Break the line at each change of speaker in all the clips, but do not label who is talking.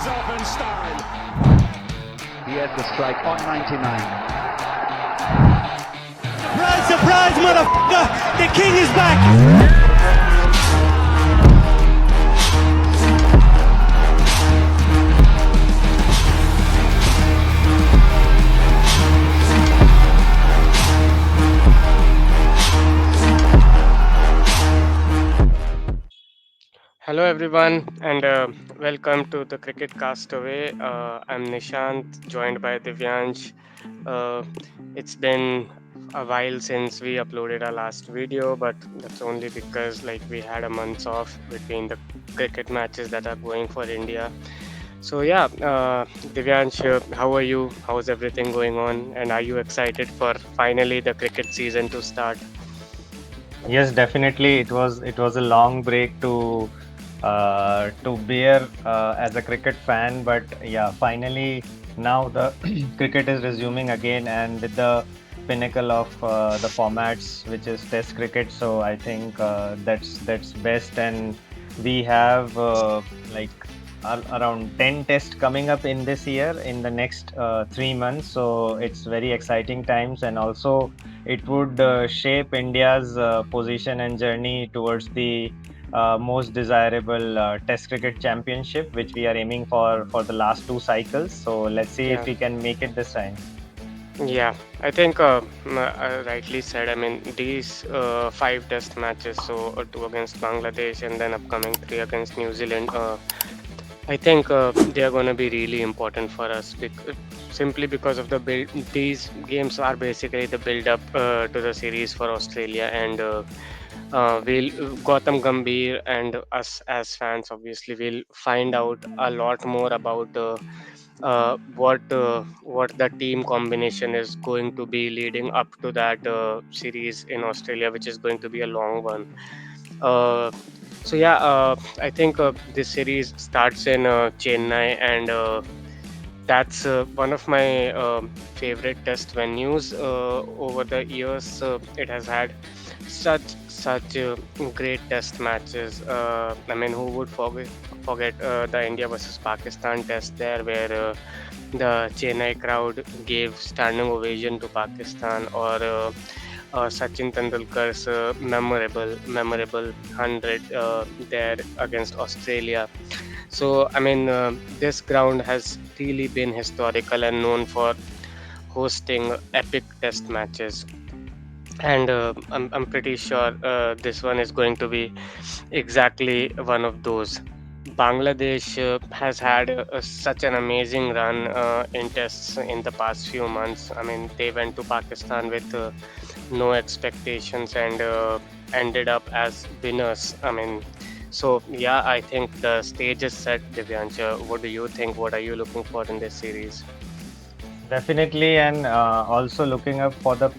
off in style.
He had the strike on 99.
Surprise, surprise, motherfucker! The king is back!
Hello, everyone, and welcome to the Cricket Castaway. I'm Nishant, joined by Divyansh. Uh, it's been a while since we uploaded our last video, but that's only because we had a month off between the cricket matches that are going for India. So yeah, Divyansh, how are you? How's everything going on? And are you excited for finally the cricket season to start?
Yes, definitely. It was a long break to bear as a cricket fan, but yeah, finally now the cricket is resuming again, and with the pinnacle of the formats, which is Test cricket. So I think that's best, and we have around 10 tests coming up in this year in the next 3 months. So it's very exciting times, and also it would shape India's position and journey towards the most desirable Test cricket championship, which we are aiming for the last two cycles. So let's see if
Yeah.
we can make it this time.
Yeah, I think rightly said. I mean, these five test matches, so two against Bangladesh and then upcoming three against New Zealand, I think they are going to be really important for us simply because of the build. These games are basically the build up to the series for Australia, and we'll Gautam Gambhir and us as fans obviously will find out a lot more about what the team combination is going to be leading up to that series in Australia, which is going to be a long one. Uh, so yeah, I think this series starts in Chennai, and that's one of my favorite test venues over the years. It has had such great test matches. I mean, who would forget the India versus Pakistan test there, where the Chennai crowd gave standing ovation to Pakistan, or Sachin Tendulkar's memorable 100 there against Australia. So, I mean, this ground has really been historical and known for hosting epic test matches. And I'm pretty sure this one is going to be exactly one of those. Bangladesh has had such an amazing run in tests in the past few months. I mean, they went to Pakistan with no expectations and ended up as winners. I mean, so yeah, I think the stage is set, Divyansh. What do you think? What are you looking for in this series?
Definitely, and also looking up for the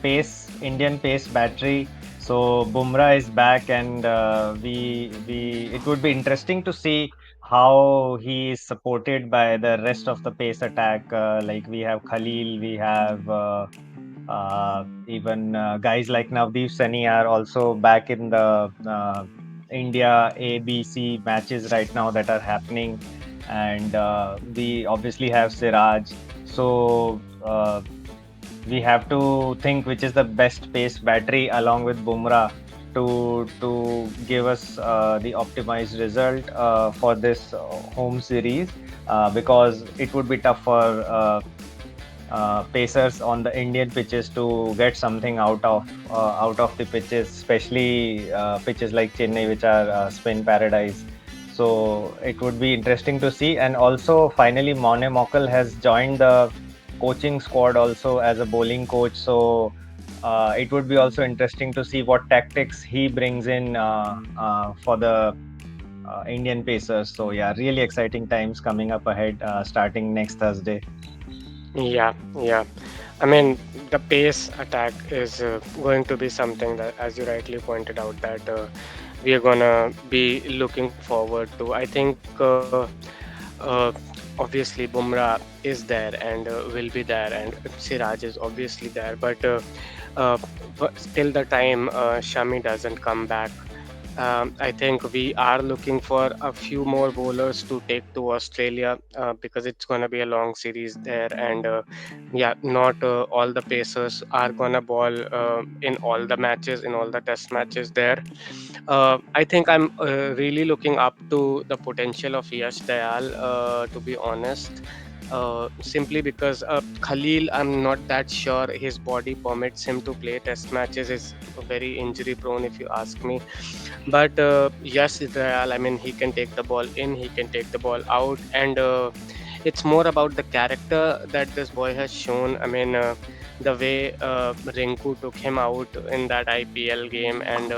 Indian pace battery. So Bumrah is back, and we it would be interesting to see how he is supported by the rest of the pace attack. Like we have Khalil, we have even guys like Navdeep Sani are also back in the India ABC matches right now that are happening, and we obviously have Siraj. So we have to think which is the best pace battery along with Bumrah to give us the optimized result for this home series, because it would be tough for pacers on the Indian pitches to get something out of the pitches, especially pitches like Chennai, which are spin paradise. So it would be interesting to see. And also, finally, Mone Mokal has joined the coaching squad also as a bowling coach. So it would be also interesting to see what tactics he brings in for the Indian pacers. So yeah, really exciting times coming up ahead, starting next Thursday.
Yeah, yeah. I mean, the pace attack is going to be something that, as you rightly pointed out, that we are gonna be looking forward to. I think uh, obviously Bumrah is there and will be there, and Siraj is obviously there. But uh, till the time Shami doesn't come back, I think we are looking for a few more bowlers to take to Australia because it's going to be a long series there. And yeah, not all the pacers are going to ball in all the matches, in all the test matches there. I think I'm really looking up to the potential of Yash Dayal, to be honest. Simply because Khalil, I'm not that sure his body permits him to play test matches. Is very injury prone, if you ask me. But yes, Israel, I mean, he can take the ball in, he can take the ball out, and it's more about the character that this boy has shown. I mean, the way Rinku took him out in that IPL game, and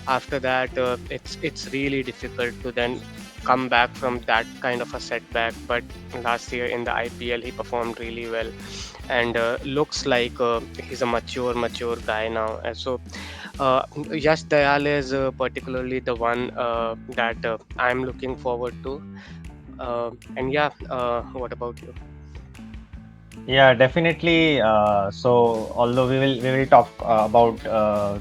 after that, it's really difficult to then come back from that kind of a setback. But last year in the IPL, he performed really well, and looks like he's a mature guy now. And so Yash Dayal is particularly the one that I'm looking forward to. And yeah, what about you?
Yeah, definitely. So, although we will talk about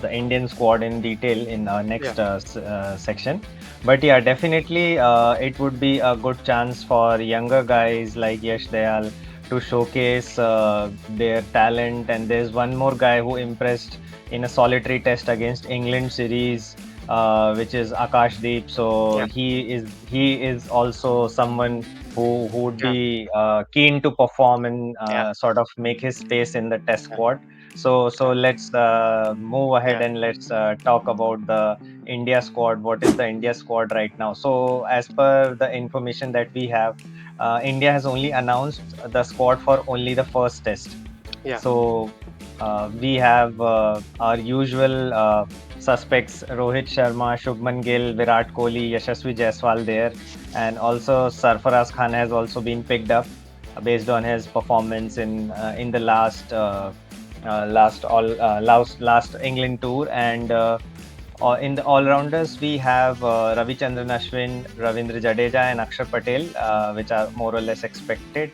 the Indian squad in detail in our
Yeah,
next section, but yeah, definitely, it would be a good chance for younger guys like Yash Dayal to showcase their talent. And there's one more guy who impressed in a solitary test against England series, which is Akashdeep. So
yeah,
he is also someone who would
yeah,
be keen to perform and
yeah,
sort of make his space in the test squad. So
yeah,
let's move ahead
yeah,
and let's talk about the India squad. What is the India squad right now? So as per the information that we have, India has only announced the squad for only the first test.
yeah,
So we have our usual suspects: Rohit Sharma, Shubman Gill, Virat Kohli, Yashasvi Jaiswal there, and also Sarfaraz Khan has also been picked up based on his performance in the last England tour. And in the all-rounders, we have Ravichandran Ashwin, Ravindra Jadeja, and Akshar Patel, which are more or less expected.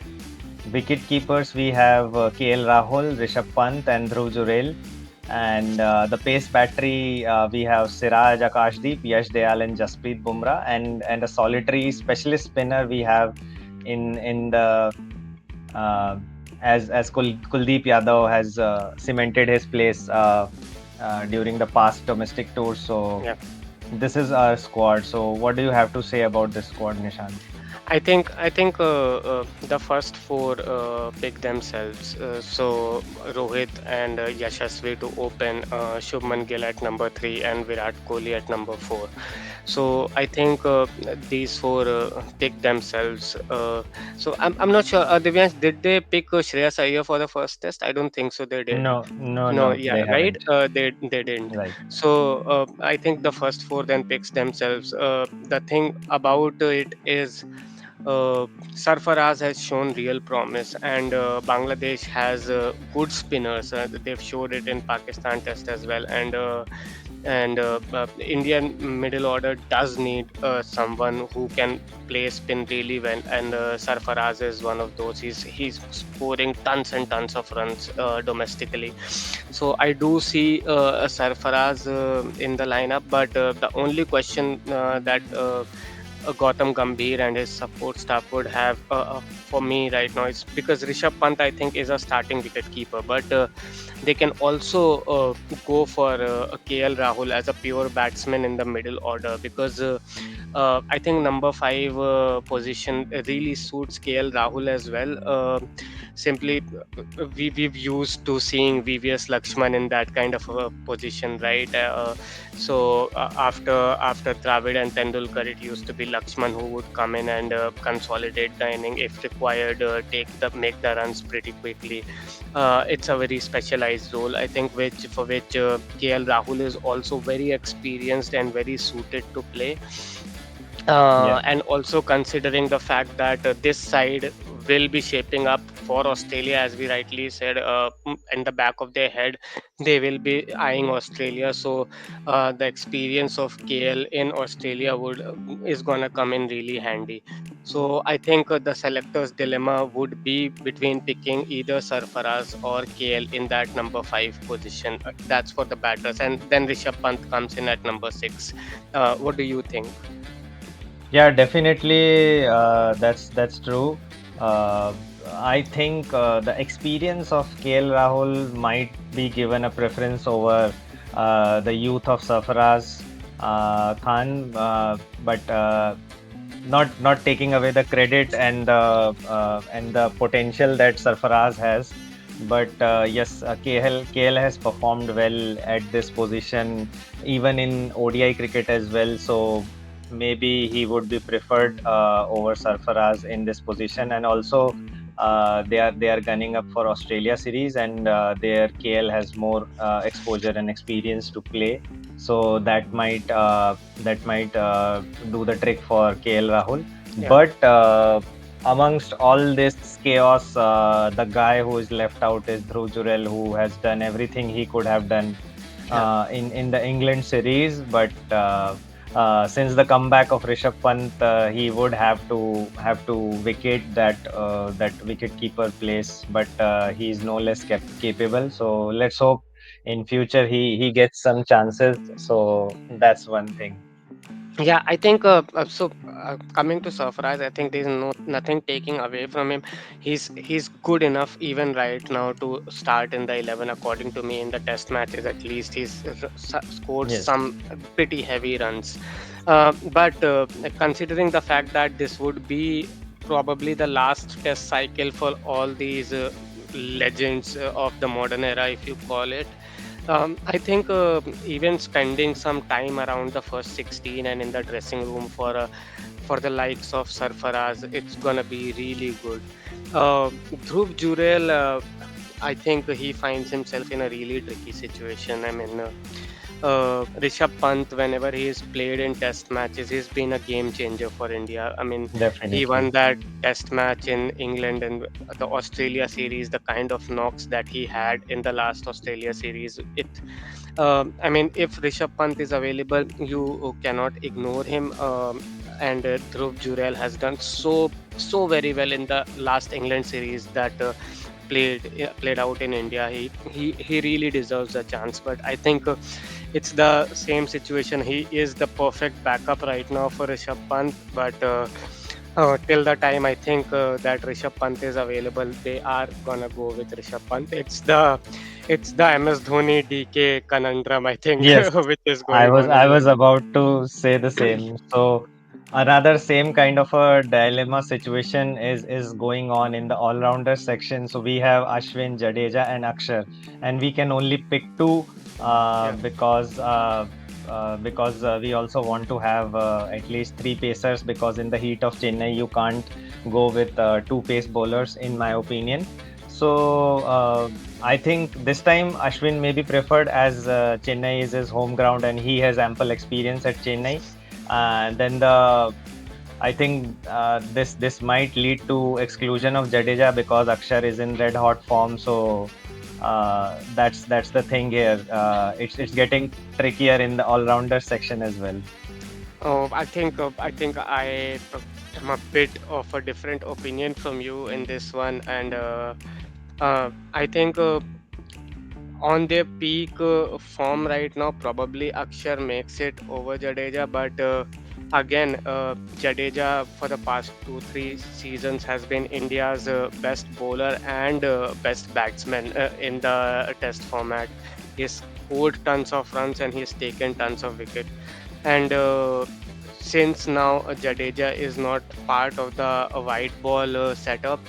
Wicket keepers, we have KL Rahul, Rishabh Pant, and Dhruv Jurel. And the pace battery, we have Siraj, Akashdeep, Yash Dayal, and Jasprit Bumrah. And a solitary specialist spinner we have in the uh, as Kuldeep Yadav has cemented his place during the past domestic tour. So
yeah.
this is our squad. So what do you have to say about this squad, Nishant?
I think the first four pick themselves. So Rohit and Yashasvi to open, Shubman Gill at number three, and Virat Kohli at number four. So I think these four pick themselves. So I'm not sure. Divyansh, did they pick Shreyas Iyer for the first test? I don't think so. They did.
No, no,
No,
no,
yeah,
they
right.
haven't.
They didn't.
Right.
So I think the first four then picks themselves. The thing about it is Sarfaraz has shown real promise, and Bangladesh has good spinners. They've showed it in Pakistan Test as well, and Indian middle order does need someone who can play spin really well, and Sarfaraz is one of those. He's scoring tons and tons of runs domestically, so I do see Sarfaraz in the lineup. But the only question that Gautam Gambhir and his support staff would have for me right now is because Rishabh Pant, I think, is a starting wicket keeper, but they can also go for KL Rahul as a pure batsman in the middle order because I think number five position really suits KL Rahul as well. Simply, we've used to seeing VVS Lakshman in that kind of a position, right? After Dravid and Tendulkar, it used to be Lakshman who would come in and consolidate the inning if required, make the runs pretty quickly. It's a very specialized role, I think, which KL Rahul is also very experienced and very suited to play.
Yeah.
And also considering the fact that this side will be shaping up for Australia, as we rightly said. In the back of their head, they will be eyeing Australia. So the experience of KL in Australia would is gonna come in really handy. So I think the selector's dilemma would be between picking either Sarfaraz or KL in that number five position. That's for the batters, and then Rishabh Pant comes in at number six. What do you think?
Yeah, definitely. That's true. Uh, I think the experience of KL Rahul might be given a preference over the youth of Sarfaraz Khan, but not taking away the credit and the potential that Sarfaraz has. But yes, KL has performed well at this position, even in ODI cricket as well. So maybe he would be preferred over Sarfaraz in this position. And also, they are gunning up for Australia series, and their KL has more exposure and experience to play. So that might do the trick for KL Rahul.
Yeah.
But amongst all this chaos, the guy who is left out is Dhruv Jurel, who has done everything he could have done
Yeah.
in the England series. But since the comeback of Rishabh Pant, he would have to vacate that wicket keeper place. But he is no less capable. So let's hope in future he gets some chances. So that's one thing.
Yeah, I think coming to Surfaraz, I think there's nothing taking away from him. He's good enough even right now to start in the 11. According to me, in the Test matches at least, scored
Yes,
some pretty heavy runs. But considering the fact that this would be probably the last Test cycle for all these legends of the modern era, if you call it. I think even spending some time around the first 16 and in the dressing room for the likes of Sarfaraz, it's gonna be really good. Dhruv Jurel, I think he finds himself in a really tricky situation. I mean, Rishabh Pant, whenever he's played in test matches, he's been a game changer for India. I mean, he won
definitely.
that test match in England and the Australia series, the kind of knocks that he had in the last Australia series. I mean, if Rishabh Pant is available, you cannot ignore him. And Dhruv Jurel has done so very well in the last England series that played out in India. He really deserves a chance. But I think it's the same situation. He is the perfect backup right now for Rishabh Pant. But till the time I think that Rishabh Pant is available, they are gonna go with Rishabh Pant. It's the MS Dhoni DK conundrum, I think,
Yes,
which is
I
going
was
on
I
in
was
India.
about to say the same. So another same kind of a dilemma situation is going on in the all-rounder section. So we have Ashwin, Jadeja, and Akshar, and we can only pick two
Yeah.
because we also want to have at least three pacers, because in the heat of Chennai you can't go with two pace bowlers, in my opinion. So I think this time Ashwin may be preferred, as Chennai is his home ground and he has ample experience at Chennai. And then I think this might lead to exclusion of Jadeja because Akshar is in red hot form. So that's the thing here. It's getting trickier in the all rounder section as well.
I am a bit of a different opinion from you in this one, and I think on their peak form right now, probably Akshar makes it over Jadeja. But again, Jadeja for the past 2-3 seasons has been India's best bowler and best batsman in the Test format. He's scored tons of runs and he's taken tons of wicket. And since now Jadeja is not part of the white ball setup,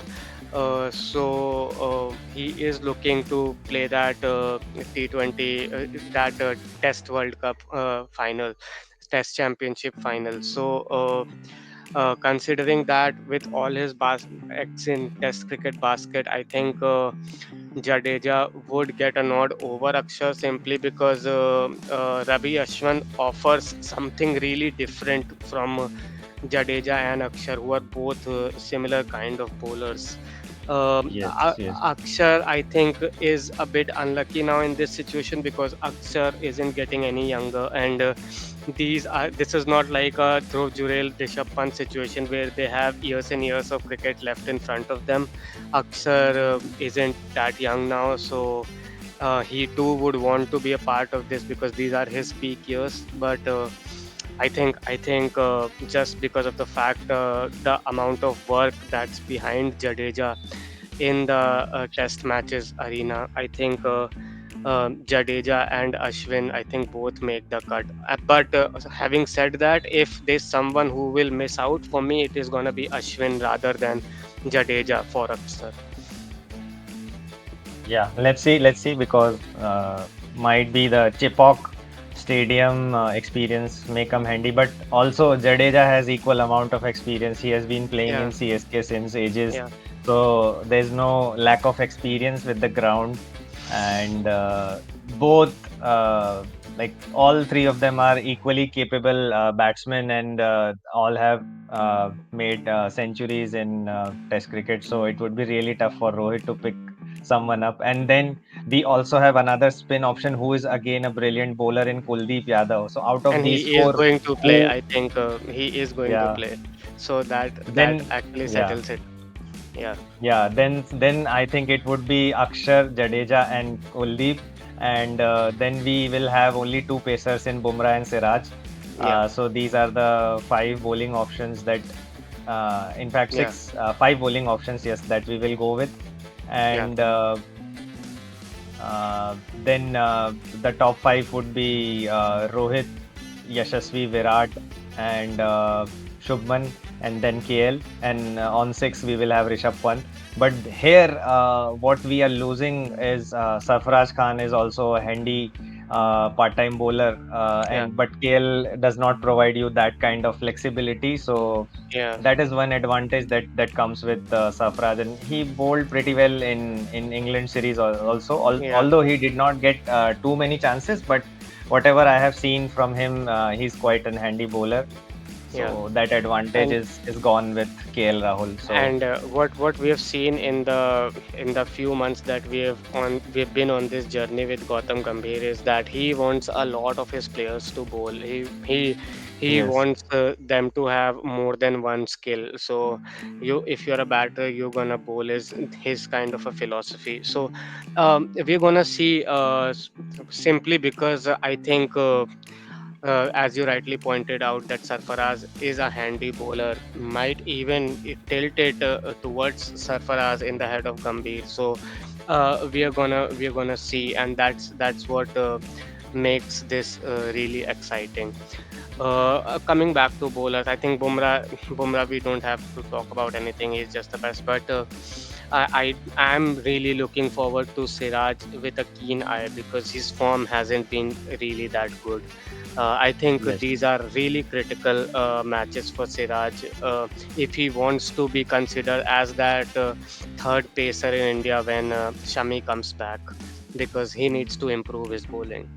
he is looking to play that T20, that Test World Cup final, Test Championship final. So, considering that with all his eggs in Test cricket basket, I think Jadeja would get a nod over Akshar simply because Ravi Ashwin offers something really different from Jadeja and Akshar, who are both similar kind of bowlers.
Yes, yes.
Akshar, I think, is a bit unlucky now in this situation because Akshar isn't getting any younger, and this is not like a Dhruv Jurel, Rishabh Pant situation where they have years and years of cricket left in front of them. Akshar isn't that young now, so he too would want to be a part of this because these are his peak years. But I think just because of the fact the amount of work that's behind Jadeja in the test matches arena, I think Jadeja and Ashwin, I think both make the cut. But having said that, if there's someone who will miss out, for me, it is gonna be Ashwin rather than Jadeja for Akshar.
Yeah, let's see, because might be the Chipok Stadium experience may come handy, but also Jadeja has equal amount of experience. He has been playing
Yeah,
in CSK since ages,
yeah,
so there's no lack of experience with the ground, and both like all three of them are equally capable batsmen, and all have made centuries in Test cricket. So it would be really tough for Rohit to pick someone up. And then we also have another spin option who is again a brilliant bowler in Kuldeep Yadav. So out of
and
these
he is
four,
going to play.
who,
I think he is going to
yeah,
play, so that
then,
actually
yeah,
settles it. Yeah,
yeah, then I think it would be Akshar, Jadeja, and Kuldeep. And then we will have only two pacers in Bumrah and Siraj.
yeah,
So these are the five bowling options that, in fact,
yeah,
five bowling options, yes, that we will go with.
yeah,
And then the top five would be Rohit, Yashasvi, Virat, and Shubman, and then KL. And on six, we will have Rishabh Pant. But here, what we are losing is Sarfaraz Khan is also a handy part-time bowler,
yeah,
and but KL does not provide you that kind of flexibility. So
yeah,
that is one advantage that comes with Sarfaraz, and he bowled pretty well in England series also.
yeah,
Although he did not get too many chances, but whatever I have seen from him, he's quite an handy bowler.
yeah.
So that advantage
And
is gone with KL Rahul. So
and what we have seen in the few months that we've been on this journey with Gautam Gambhir is that he wants a lot of his players to bowl. He
yes,
wants them to have more than one skill. So if you're a batter, you're gonna bowl is his kind of a philosophy. So we're gonna see simply because I think. As you rightly pointed out, that Sarfaraz is a handy bowler, might even tilt it towards Sarfaraz in the head of Gambhir. So we are gonna see, and that's what makes this really exciting. Coming back to bowlers, I think Bumrah, we don't have to talk about anything. He's just the best. But I am really looking forward to Siraj with a keen eye because his form hasn't been really that good. I think
yes.
these are really critical matches for Siraj if he wants to be considered as that third pacer in India when Shami comes back because he needs to improve his bowling.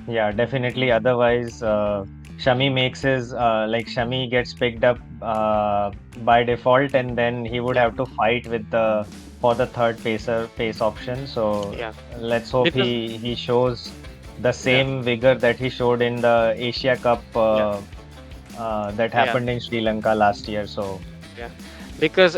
Yeah, definitely. Otherwise, Shami makes his Shami gets picked up by default, and then he would
Yeah,
have to fight with the for the third pace option. So
yeah,
let's hope
because
he shows the
yeah,
same vigor that he showed in the Asia Cup
yeah,
that
yeah.
happened in Sri Lanka last year. So
Yeah, because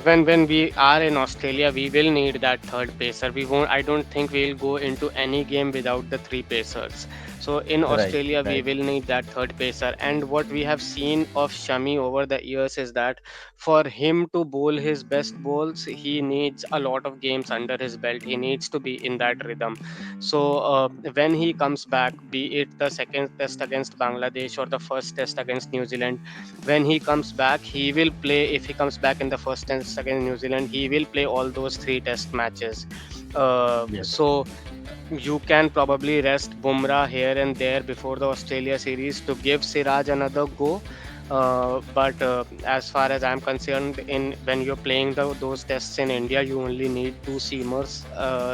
when we are in Australia, we will need that third pacer. We won't. I don't think we'll go into any game without the three pacers. So in
right,
Australia, we
right,
will need that third pacer. And what we have seen of Shami over the years is that for him to bowl his best bowls, he needs a lot of games under his belt. He needs to be in that rhythm. So when he comes back, be it the second test against Bangladesh or the first test against New Zealand, when he comes back, he will play. If he comes back in the first test against New Zealand, he will play all those three test matches.
yes,
So you can probably rest Bumrah here and there before the Australia series to give Siraj another go. But as far as I'm concerned, in when you're playing those tests in India, you only need two seamers.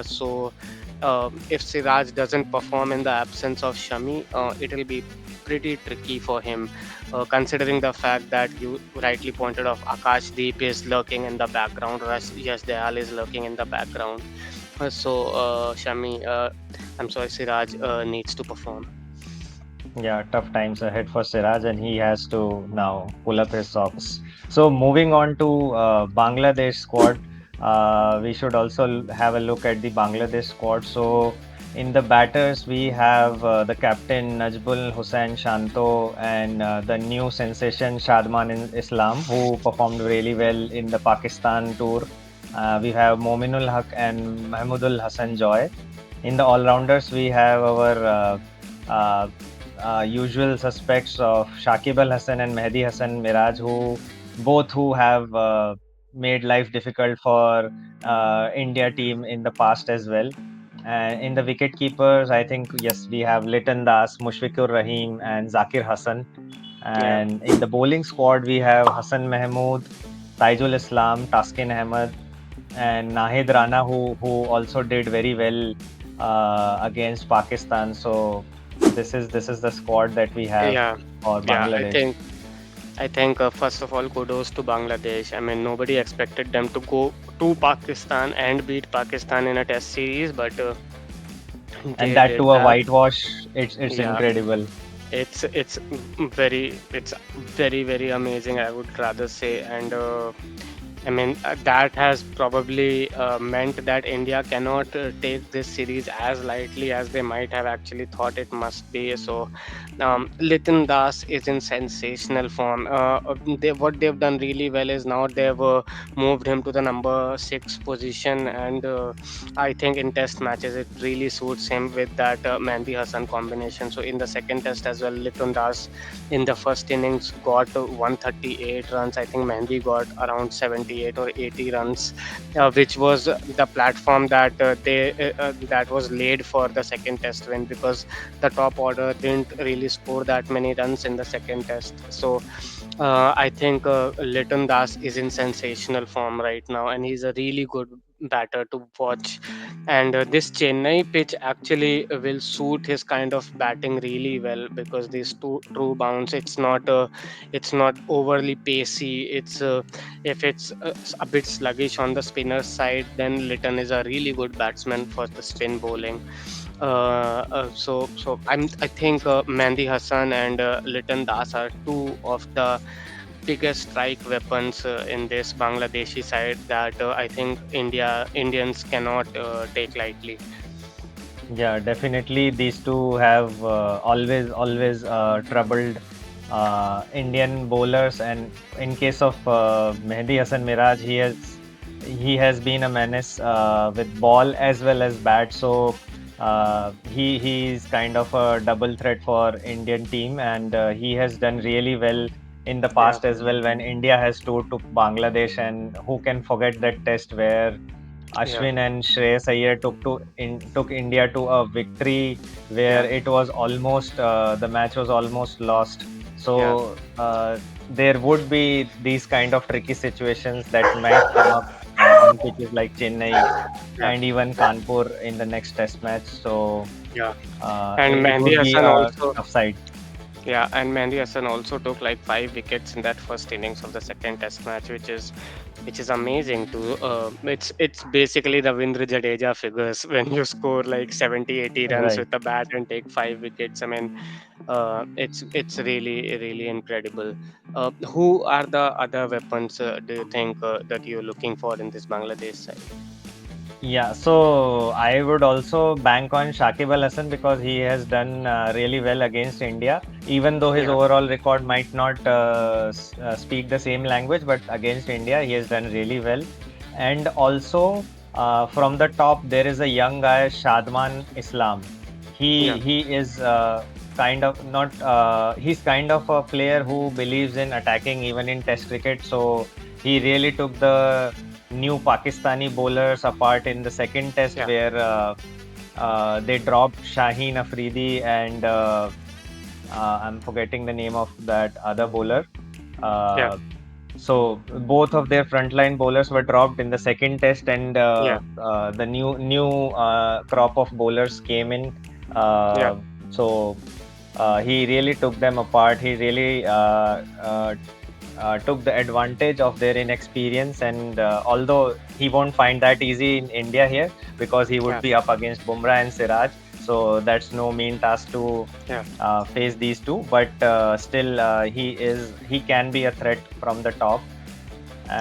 So if Siraj doesn't perform in the absence of Shami, it'll be pretty tricky for him, considering the fact that you rightly pointed out Akashdeep is lurking in the background, Yash Dayal is lurking in the background. Shami, I'm sorry, Siraj needs to perform.
Yeah, tough times ahead for Siraj, and he has to now pull up his socks. So, moving on to Bangladesh squad, we should also have a look at the Bangladesh squad. So, in the batters, we have the captain Najbul Hussain Shanto and the new sensation Shadman Islam, who performed really well in the Pakistan tour. We have Mominul Haq and Mahmudul Hassan Joy. In the all-rounders, we have our uh, usual suspects of Shakib Al Hassan and Mehdi Hassan Miraj, who have made life difficult for India team in the past as well. And in the wicket keepers, I think yes, we have Litan Das, Mushfiqur Rahim, and Zakir Hassan.
Yeah,
And in the bowling squad, we have Hassan Mahmood, Taijul Islam, Taskin Ahmed, and Nahid Rana, who also did very well against Pakistan. So this is the squad that we have
yeah,
for
yeah.
Bangladesh.
I think first of all, kudos to Bangladesh. I mean, nobody expected them to go to Pakistan and beat Pakistan in a Test series, but
And
they
that
did
to a
that.
whitewash, it's
Yeah,
incredible.
it's very amazing, I would rather say. And I mean, that has probably meant that India cannot take this series as lightly as they might have actually thought it must be. So, Litin Das is in sensational form. What they've done really well is now they've moved him to the number 6 position, and I think in test matches it really suits him with that Mehdi Hassan combination. So, in the second test as well, Litin Das in the first innings got 138 runs. I think Mehndi got around 78 or 80 runs, which was the platform that that was laid for the second test win, because the top order didn't really score that many runs in the second test. So I think Liton Das is in sensational form right now, and he's a really good batter to watch. And this Chennai pitch actually will suit his kind of batting really well, because these two true bounce, it's not overly pacey. It's if it's a bit sluggish on the spinner side, then Litton is a really good batsman for the spin bowling. I think Mehdi Hassan and Liton Das are two of the biggest strike weapons in this Bangladeshi side that I think Indians cannot take lightly.
Yeah, definitely these two have always troubled Indian bowlers, and in case of Mehdi Hassan Miraj, he has been a menace with ball as well as bat. So he's kind of a double threat for Indian team, and he has done really well in the
Yeah,
past as well when India has toured to Bangladesh. And who can forget that test where
yeah,
Ashwin and Shreyas Iyer took India to a victory where
yeah,
it was almost the match was almost lost.
yeah,
So there would be these kind of tricky situations that might come up on pitches like Chennai
yeah,
and even Kanpur in the next Test match. So
yeah. And
it
Mehdi
would be
Hassan
a
also,
tough side.
yeah, and Mehdi Hassan also took like 5 wickets in that first innings of the second Test match, which is amazing too. It's basically the Vindra Jadeja figures when you score like 70, 80 runs
Right.
with a bat and take 5 wickets. I mean, it's really incredible. Who are the other weapons do you think that you're looking for in this Bangladesh side?
Yeah, so I would also bank on Shakib Al Hasan because he has done really well against India, even though his
Yeah,
overall record might not speak the same language, but against India he has done really well. And also from the top there is a young guy Shadman Islam.
yeah,
He is kind of not he's kind of a player who believes in attacking even in Test cricket. So he really took the new Pakistani bowlers apart in the second test
yeah,
where they dropped Shaheen Afridi and I'm forgetting the name of that other bowler.
yeah,
Uh, so both of their frontline bowlers were dropped in the second test, and
yeah,
the new crop of bowlers came in.
yeah,
So He really took them apart. He really took the advantage of their inexperience. And although he won't find that easy in India here, because he would
Yeah,
be up against Bumrah and Siraj, so that's no mean task to
yeah,
face these two. But still, he can be a threat from the top.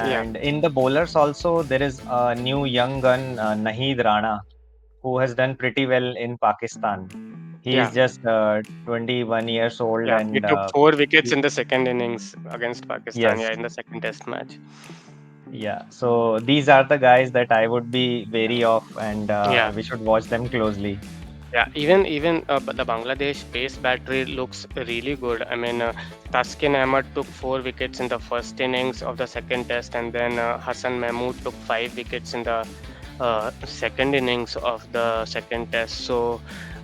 yeah,
And in the bowlers also, there is a new young gun, Naheed Rana, who has done pretty well in Pakistan. He
yeah,
is just 21 years old,
yeah. He
and
took 4 wickets
he-
in the second innings against Pakistan.
yes,
Yeah, in the second Test match.
yeah. So these are the guys that I would be wary of, and
Yeah,
we should watch them closely.
yeah. Even but the Bangladesh pace battery looks really good. I mean, Taskin Ahmad took 4 wickets in the first innings of the second Test, and then Hassan Mahmood took 5 wickets in the second innings of the second Test. So.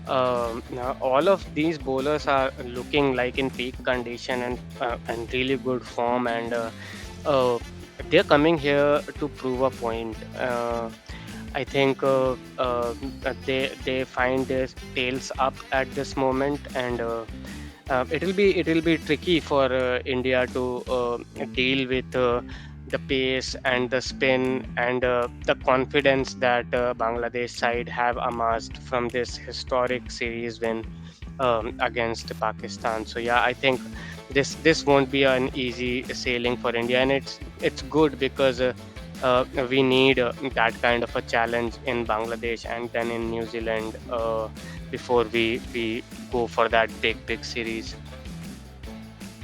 Now all of these bowlers are looking like in peak condition and really good form, and uh, they're coming here to prove a point. I think they find their tails up at this moment, and it'll be tricky for India to deal with the pace and the spin and the confidence that Bangladesh side have amassed from this historic series win against Pakistan. So yeah, I think this won't be an easy sailing for India, and it's good because we need that kind of a challenge in Bangladesh and then in New Zealand before we go for that big series.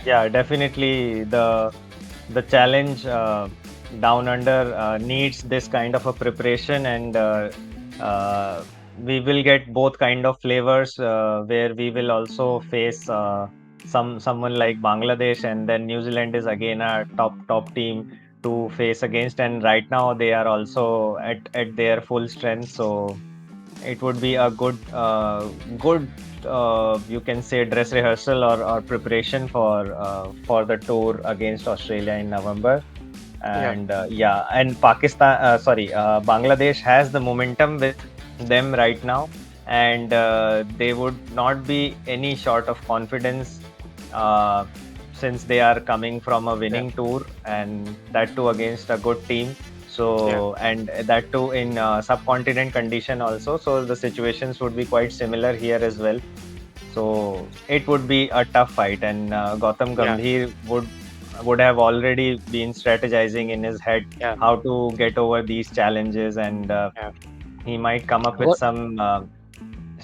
Yeah, definitely the challenge down under needs this kind of a preparation, and uh, we will get both kind of flavors where we will also face someone like Bangladesh, and then New Zealand is again a top team to face against, and right now they are also at their full strength. So it would be a good you can say dress rehearsal or preparation for the tour against Australia in November.
Yeah,
And yeah, and Bangladesh has the momentum with them right now, and they would not be any short of confidence uh, since they are coming from a
yeah,
winning tour, and that too against a good team.
yeah,
So, and that too in subcontinent condition also. So the situations would be quite similar here as well. So it would be a tough fight, and Gautam
yeah,
Gambhir would have already been strategizing in his head
yeah,
how to get over these challenges, and
yeah.
he might come up with
What
some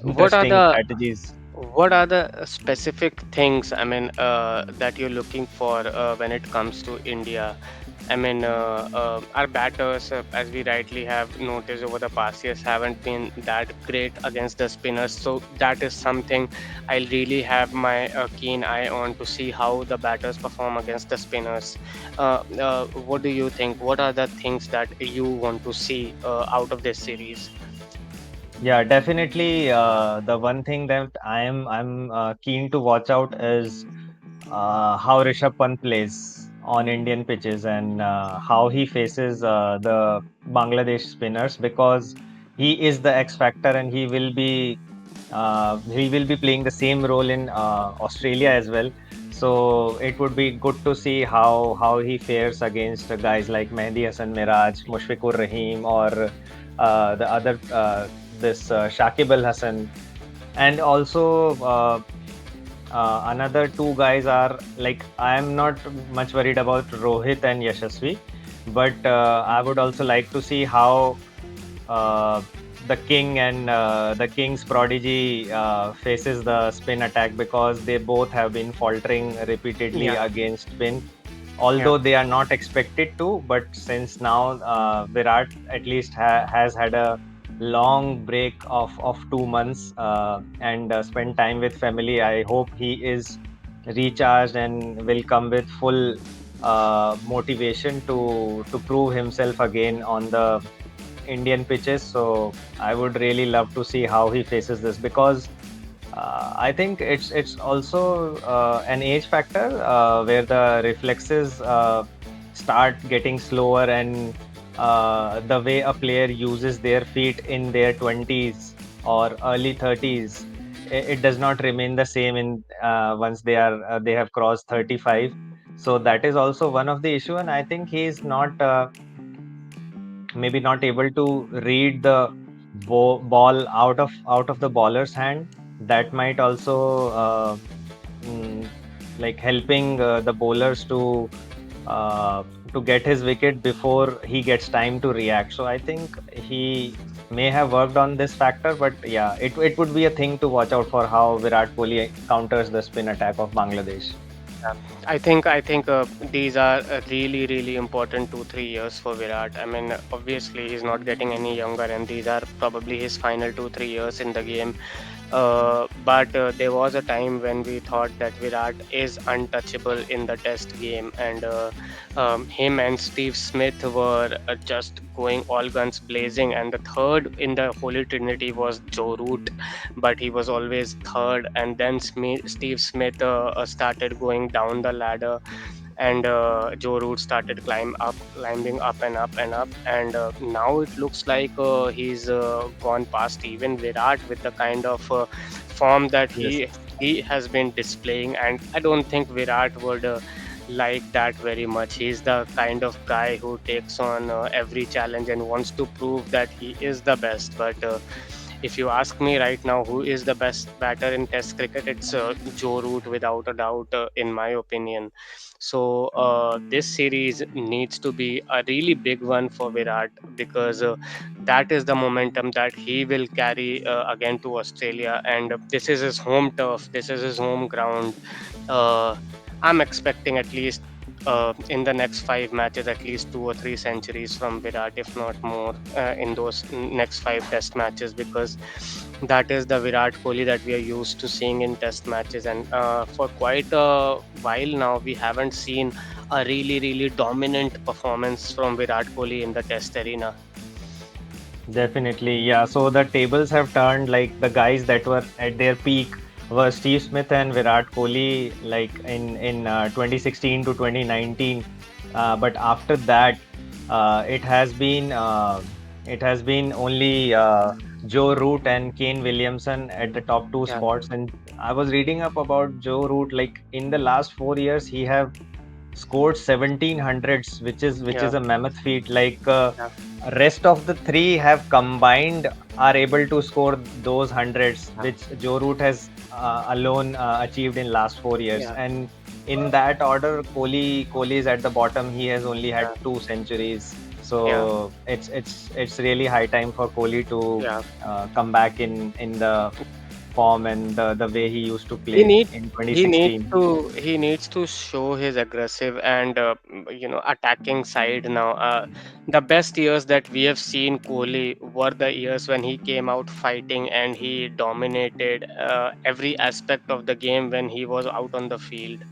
what are
interesting
the
strategies.
what are the specific things, I mean, that you're looking for when it comes to India? I mean, our batters, as we rightly have noticed over the past years, haven't been that great against the spinners. So that is something I'll really have my keen eye on to see how the batters perform against the spinners. What do you think? What are the things that you want to see out of this series?
Yeah, definitely. The one thing that I'm keen to watch out is how Rishabh Pant plays on Indian pitches, and how he faces the Bangladesh spinners, because he is the X factor, and he will be playing the same role in Australia as well. So it would be good to see how he fares against guys like Mehdi Hasan Miraj, Mushfiqur Rahim, or the other this Shakib Al Hasan, and also another two guys are like, I am not much worried about Rohit and Yashasvi, but I would also like to see how uh, the king and the king's prodigy faces the spin attack, because they both have been faltering repeatedly
Yeah,
against spin,
yeah,
although they are not expected to. But since now Virat at least has had a long break of 2 months and spent time with family, I hope he is recharged and will come with full motivation to prove himself again on the Indian pitches. So I would really love to see how he faces this, because I think it's also an age factor where the reflexes start getting slower, and the way a player uses their feet in their 20s or early 30s, it does not remain the same in once they have crossed 35. So that is also one of the issue, and I think he is not maybe not able to read the ball out of the bowler's hand. That might also mm, like helping the bowlers uh, to get his wicket before he gets time to react. So I think he may have worked on this factor, but yeah, it would be a thing to watch out for how Virat Kohli counters the spin attack of Bangladesh.
Yeah. I think these are really important 2 3 years for Virat. I mean, obviously he's not getting any younger, and these are probably his final 2 3 years in the game. But there was a time when we thought that Virat is untouchable in the Test game, and him and Steve Smith were just going all guns blazing. And the third in the Holy Trinity was Joe Root, but he was always third. And then Steve Smith started going down the ladder, and Joe Root started climbing up and up and up, and now it looks like he's gone past even Virat with the kind of form that
Yes,
he has been displaying, and I don't think Virat would like that very much. He's the kind of guy who takes on every challenge and wants to prove that he is the best, but if you ask me right now who is the best batter in Test cricket, it's Joe Root without a doubt, in my opinion. So this series needs to be a really big one for Virat, because that is the momentum that he will carry again to Australia, and this is his home turf. This is his home ground. Uh, I'm expecting at least. In the next 5 matches, at least 2 or 3 centuries from Virat, if not more, in those next 5 Test matches, because that is the Virat Kohli that we are used to seeing in Test matches. And for quite a while now, we haven't seen a really dominant performance from Virat Kohli in the Test arena.
definitely. Yeah. So the tables have turned. Like the guys that were at their peak were Steve Smith and Virat Kohli, like in 2016 to 2019. But after that, uh, it has been uh, it has been only Joe Root and Kane Williamson at the top two
Yeah,
spots. And I was reading up about Joe Root. Like in the last 4 years, he have scored 1700s, which is
yeah,
a mammoth feat. Like
yeah,
rest of the three have combined are able to score those hundreds,
yeah,
which Joe Root has alone achieved in last 4 years.
yeah,
And in that order, Kohli is at the bottom. He has only had
yeah,
2 centuries.
yeah,
So it's really high time for Kohli to
yeah.
come back in the form and the way he used to
He
play
need
in
he needs
2016.
to he needs to show his aggressive and attacking side now. The best years that we have seen Kohli were the years when he came out fighting and he dominated every aspect of the game when he was out on the field.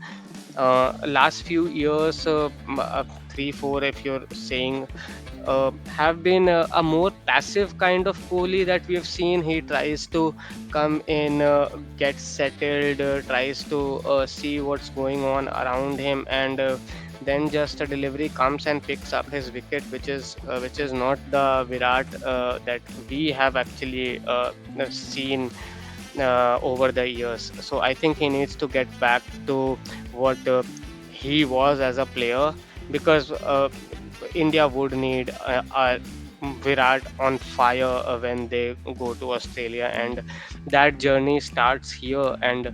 Last few years, 3 4, if you're saying, have been a more passive kind of Kohli that we have seen. He tries to come in, get settled, tries to see what's going on around him, and then just a delivery comes and picks up his wicket, which is not the Virat that we have actually seen over the years. So I think he needs to get back to what he was as a player, because India would need a Virat on fire when they go to Australia, and that journey starts here. And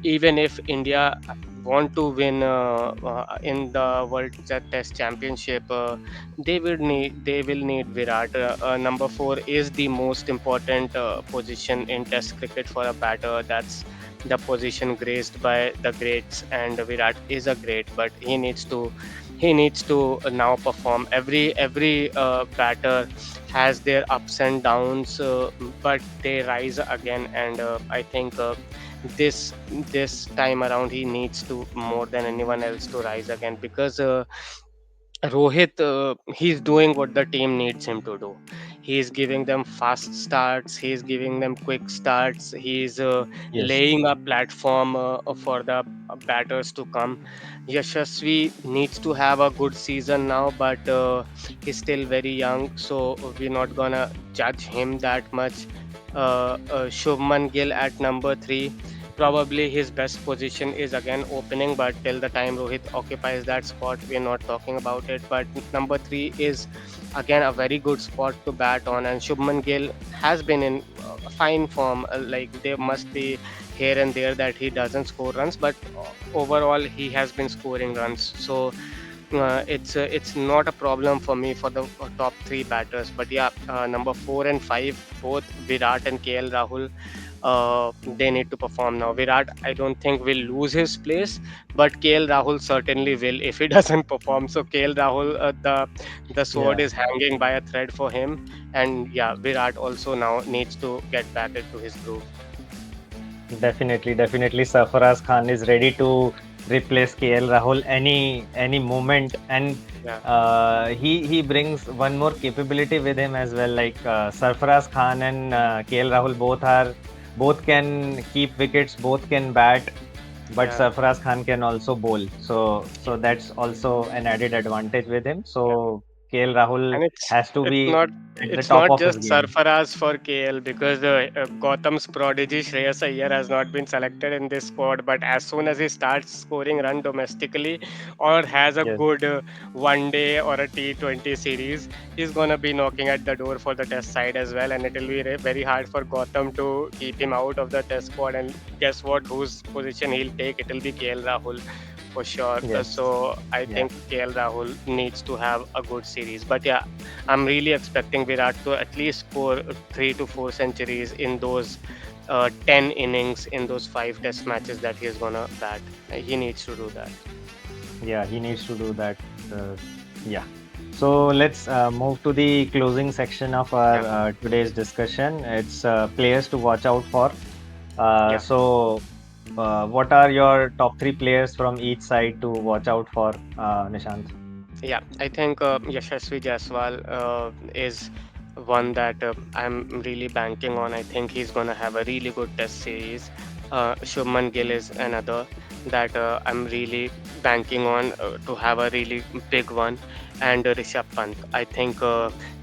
even if India want to win in the Test Championship, they will need Virat. Number 4 is the most important position in Test cricket for a batter. That's the position graced by the greats, and Virat is a great, but he needs to now perform. Every batter has their ups and downs, but they rise again, and I think this time around he needs to, more than anyone else, to rise again, because Rohit, he's doing what the team needs him to do. He's giving them fast starts. He's giving them quick starts. He's
Yes.
laying a platform for the batters to come. Yashasvi needs to have a good season now, but he's still very young, so we're not gonna judge him that much. Shubman Gill at number 3. Probably his best position is again opening, but till the time Rohit occupies that spot, we're not talking about it. But number 3 is again a very good spot to bat on, and Shubman Gill has been in fine form. Like there must be here and there that he doesn't score runs, but overall he has been scoring runs. So it's not a problem for me for the top 3 batters. But yeah, number 4 and 5, both Virat and KL Rahul, they need to perform now. Virat, I don't think will lose his place, but KL Rahul certainly will if he doesn't perform. So KL Rahul, the sword
Yeah,
is hanging by a thread for him, and yeah, Virat also now needs to get back into his groove.
definitely. Sarfaraz Khan is ready to replace KL Rahul any moment, and
Yeah,
he brings one more capability with him as well. Like Sarfaraz Khan and KL Rahul both can keep wickets, both can bat, but
yeah.
Sarfaraz Khan can also bowl. So that's also an added advantage with him. So KL Rahul
And it's
has to
it's
be
not
at the
it's
top
not
of his
just
game.
Sarfaraz for KL, because Gautam's prodigy Shreyas Iyer has not been selected in this squad. But as soon as he starts scoring run domestically or has a
Yes,
good one day or a T20 series, he's gonna be knocking at the door for the test side as well, and it will be very hard for Gautam to keep him out of the test squad. And guess what? Whose position he'll take? It'll be KL Rahul for sure.
yes,
So I
yeah.
think KL Rahul needs to have a good series. But yeah, I'm really expecting Virat to at least score 3 to 4 centuries in those 10 innings in those 5 test matches that he's gonna bat. He needs to do that.
Yeah, he needs to do that. Uh, yeah. So let's move to the closing section of our
Yeah,
today's discussion. It's players to watch out for.
yeah,
What are your top 3 players from each side to watch out for, Nishant?
yeah. I think Yashasvi Jaiswal is one that I'm really banking on. I think he's gonna have a really good test series. Shubman Gill is another that I'm really banking on to have a really big one, and Rishabh Pant. I think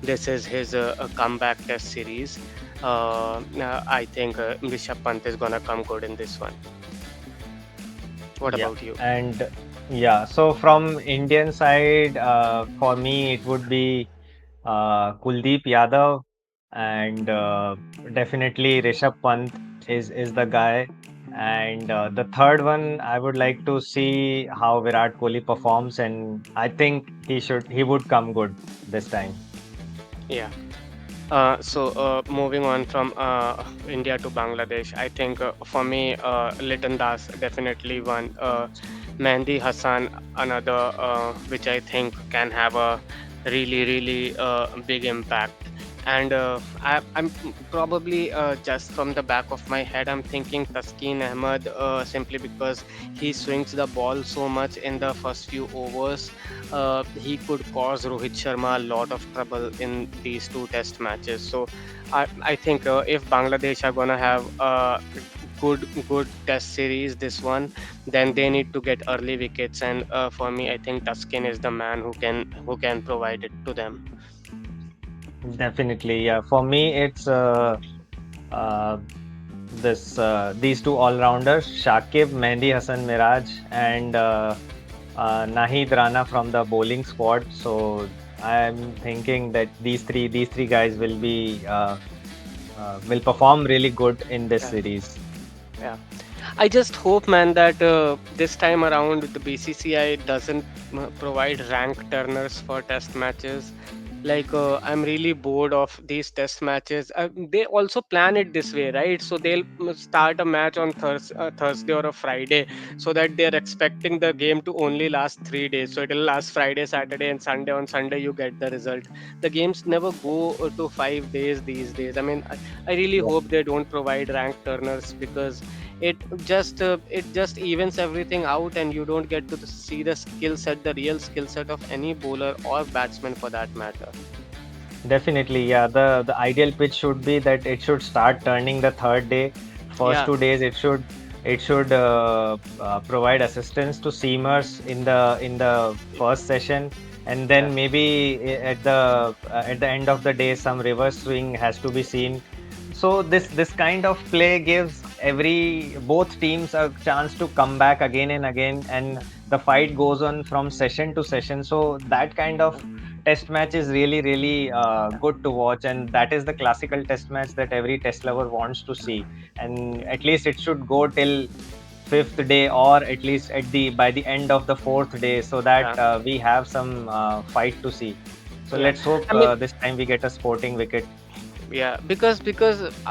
this is his a comeback test series. I think Rishabh Pant is gonna come good in this one. What
Yeah,
about you?
and yeah, so from Indian side, for me it would be Kuldeep Yadav, and definitely Rishabh Pant is the guy. And the third one, I would like to see how Virat Kohli performs, and I think he would come good this time.
Yeah. Moving on from India to Bangladesh, I think for me, Liton Das definitely one. Mehndi Hassan, another, which I think can have a really big impact. And I'm probably just from the back of my head, I'm thinking Taskeen Ahmed, simply because he swings the ball so much in the first few overs. He could cause Rohit Sharma a lot of trouble in these 2 test matches. So I think if Bangladesh are gonna have a good test series, this one, then they need to get early wickets. And for me, I think Tuskin is the man who can provide it to them.
Definitely, yeah. For me, it's uh, these two all-rounders, Shakib, Mehndi Hassan Miraj, and Nahid Rana from the bowling squad. So I'm thinking that these three guys will perform really good in this
Yeah,
series.
yeah. I just hope, man, that this time around the BCCI doesn't provide rank turners for test matches. Like, I'm really bored of these test matches. They also plan it this way, right? So they'll start a match on Thursday or a Friday, so that they're expecting the game to only last 3 days. So it'll last Friday, Saturday, and Sunday. On Sunday, you get the result. The games never go to 5 days these days. I mean, I really
Yeah,
hope they don't provide rank turners, because it just evens everything out, and you don't get to see the skill set, the real skill set of any bowler or batsman for that matter.
definitely. Yeah, the ideal pitch should be that it should start turning the third day. First
Yeah,
2 days, it should provide assistance to seamers in the first session, and
yeah,
then maybe at the end of the day, some reverse swing has to be seen So this kind of play gives every both teams a chance to come back again and again, and the fight goes on from session to session. So that kind of test match is really good to watch, and that is the classical test match that every test lover wants to see. And at least it should go till fifth day, or at least at the by the end of the fourth day, so that
Yeah,
we have some fight to see. So
yeah.
let's hope
I mean,
this time we get a sporting wicket.
yeah, because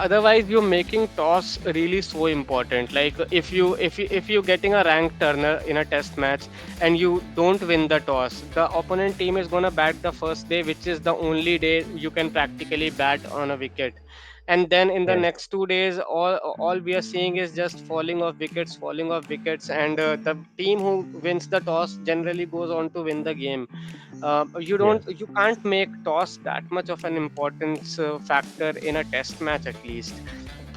otherwise you're making toss really so important. Like if you getting a ranked turner in a test match and you don't win the toss, the opponent team is gonna bat the first day, which is the only day you can practically bat on a wicket. And then in the
Yes.
next 2 days, all we are seeing is just falling off wickets, and the team who wins the toss generally goes on to win the game.
Yes.
You can't make toss that much of an importance factor in a test match. At least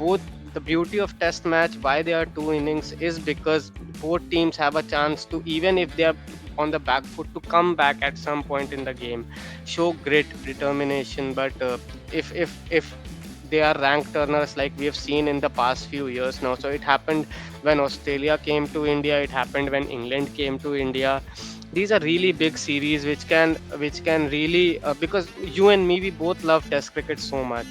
both, the beauty of test match, why there are two innings, is because both teams have a chance to, even if they are on the back foot, to come back at some point in the game, show grit, determination. But if they are ranked turners, like we have seen in the past few years now. So it happened when Australia came to India, it happened when England came to India. These are really big series which can really, because you and me, we both love test cricket so much.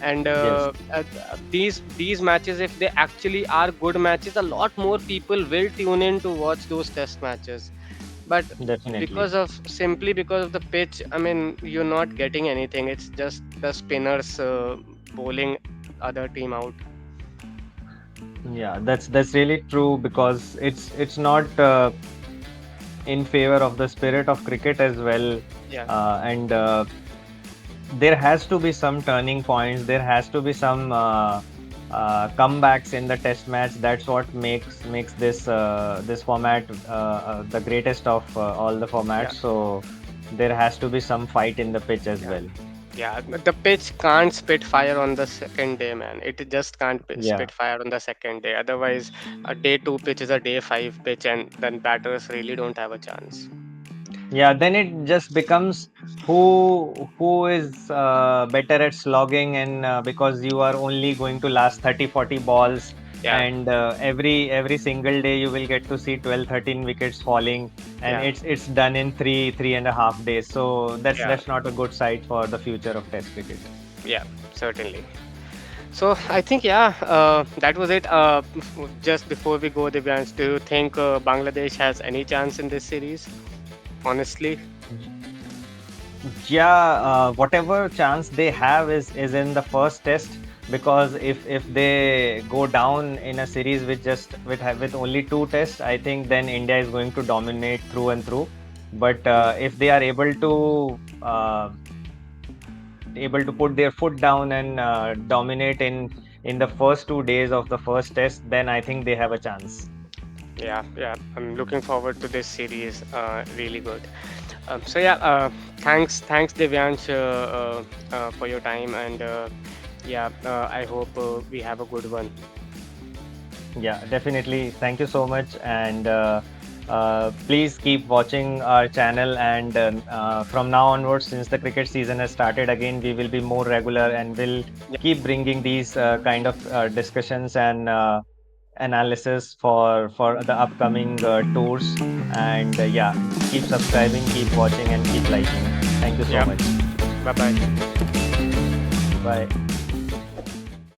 And
Yes.
these matches, if they actually are good matches, a lot more people will tune in to watch those test matches. But
Definitely.
simply because of the pitch, I mean, you're not getting anything. It's just the spinners bowling other team out.
Yeah, that's really true, because it's not in favor of the spirit of cricket as well.
Yeah,
And there has to be some turning points. There has to be some comebacks in the test match. That's what makes this format the greatest of all the
yeah,
formats. So there has to be some fight in the pitch as
yeah.
well.
Yeah, the pitch can't spit fire on the second day, man. It just can't
Yeah.
spit fire on the second day. Otherwise, a day two pitch is a day five pitch, and then batters really don't have a chance.
Yeah, then it just becomes who is better at slogging, and because you are only going to last 30-40 balls,
Yeah,
and every single day you will get to see 12-13 wickets falling, and
yeah,
it's done in three and a half days. So
yeah,
that's not a good sight for the future of test cricket.
yeah, certainly. So I think, yeah, that was it. Just before we go, Divyansh, do you think Bangladesh has any chance in this series? Honestly,
Yeah, whatever chance they have is in the first test, because if they go down in a series with just with only two tests, I think then India is going to dominate through and through. But if they are able to put their foot down and dominate in the first 2 days of the first test, then I think they have a chance.
yeah, yeah. I'm looking forward to this series. Really good. So yeah, thanks Divyansh, for your time, and yeah, I hope we have a good one.
Yeah, definitely. Thank you so much. And please keep watching our channel. And from now onwards, since the cricket season has started again, we will be more regular, and will
Yeah,
keep bringing these kind of discussions and analysis for the upcoming tours. And yeah, keep subscribing, keep watching, and keep liking. Thank you so
yeah.
much.
Bye bye.
Bye.